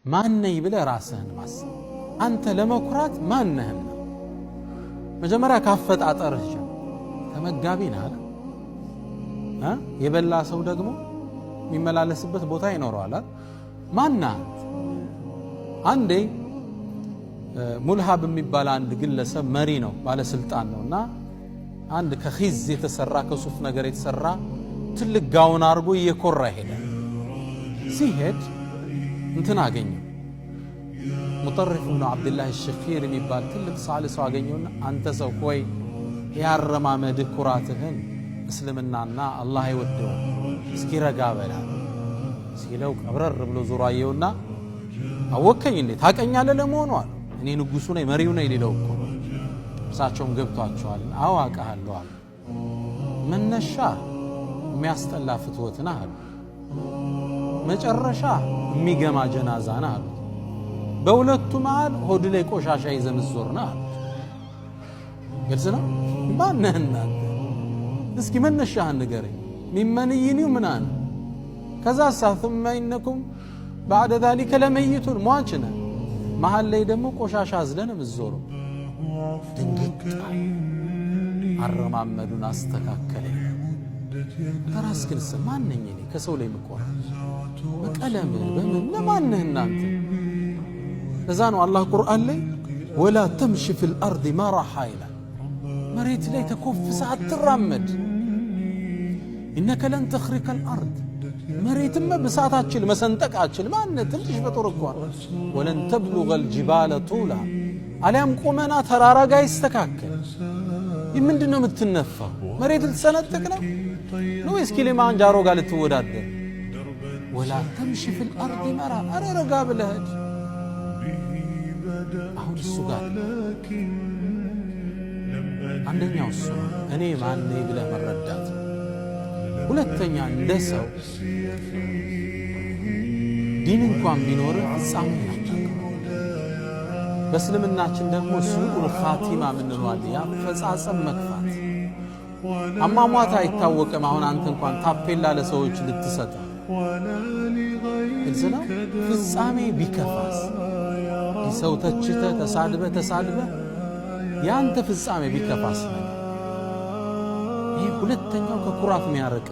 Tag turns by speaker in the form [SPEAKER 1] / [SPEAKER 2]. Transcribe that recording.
[SPEAKER 1] ማን ነኝ ብለህ ራስህን ማሰብ። አንተ ለመኩራት ማን ነህ? መጀመሪያ ካፈጣጠርህ ተመጋቢ ነህ አይደል? የበላ ሰው ደግሞ የሚመላለስበት ቦታ ይኖረዋል አይደል? ማን ነህ? አንዴ ሙልሃብ የሚባል አንድ ግለሰብ መሪ ነው፣ ባለስልጣን ነውና አንድ ከኺዝ የተሰራ ከሱፍ ነገር የተሰራ ትልቅ ጋውን አርጎ እየኮራ ሄደ። ሲሄድ እንትን አገኘው፣ ሙጠሪፍ ብኑ አብዱላህ አልሸኺር የሚባል ትልቅ ሳል ሰው አገኘውና አንተ ሰው ሆይ ያረማመድህ ኩራትህን እስልምናና አላህ አይወደው እስኪ ረጋ በላ ሲለው ቀብረር ብሎ ዞሮ አየውና አወከኝ እንዴ ታቀኛለህ ለመሆኑ አለ። እኔ ንጉሱ ነኝ መሪው ነኝ ሊለው እኮ እሳቸውም ገብቷቸዋል። አዎ አውቃለሁ አለ። መነሻ የሚያስጠላ ፍትወት ነህ አሉ። መጨረሻ የሚገማ ጀናዛ ነህ አሉ። በሁለቱ መሃል ሆድ ላይ ቆሻሻ ይዘህ የምትዞር ነህ አሉ። ግልጽ ነው። ማን ነህ እናንተ? እስኪ መነሻህን ንገረኝ። ሚመንይኒው ምናን ከዛ ثم إنكم بعد ذلك لميتون ሟች ነህ። መሃል ላይ ደግሞ ቆሻሻ አዝለህ ነው የምትዞረው። ድንግጥ አረማመዱን አስተካከለ። ተራስክን ማን ነኝ እኔ ከሰው ላይ ምቆራ በቀለም በምን ለማን ነህ እናንተ? ለዛ ነው አላህ ቁርአን ላይ ወላ ተምሺ ፊል አርድ መራሃ ይላል። መሬት ላይ ተኮፍሰህ አትራመድ። ኢነከ ለን ተኽሪቀ አልአርድ መሬትም በሳታችን መሰንጠቃችን ማን ትንሽ ፍጡር እኮ ወለን ተብሉገ አልጅባለ ጡላ አሊያም ቁመና ተራራ ጋር ይስተካከል። ምንድነው የምትነፋው? መሬት ልትሰነጥቅ ነው ወይስ ኪሊማንጃሮ ጋር ልትወዳደር? ወላ ተምሺ ፊል አርድ መራ ረጋ ብለህ አሁን እሱ ጋር አንደኛው እሱ እኔ ማን ነኝ ብለህ መረዳት። ሁለተኛ እንደ ሰው ዲን እንኳን ቢኖር ፍጻሜ ነው። በእስልምናችን ደግሞ ሱኡል ኻቲማ ምንለዋል፣ ያፈጻጸም መክፋት። አሟሟት አይታወቅም። አሁን አንተ እንኳን ታፔላ ለሰዎች ልትሰጥ ግልጽ ነው። ፍጻሜ ቢከፋስ ሰው ተችተ ተሳድበ ያንተ ፍጻሜ ቢከፋስ ይህ ሁለተኛው ከኩራት የሚያርቅ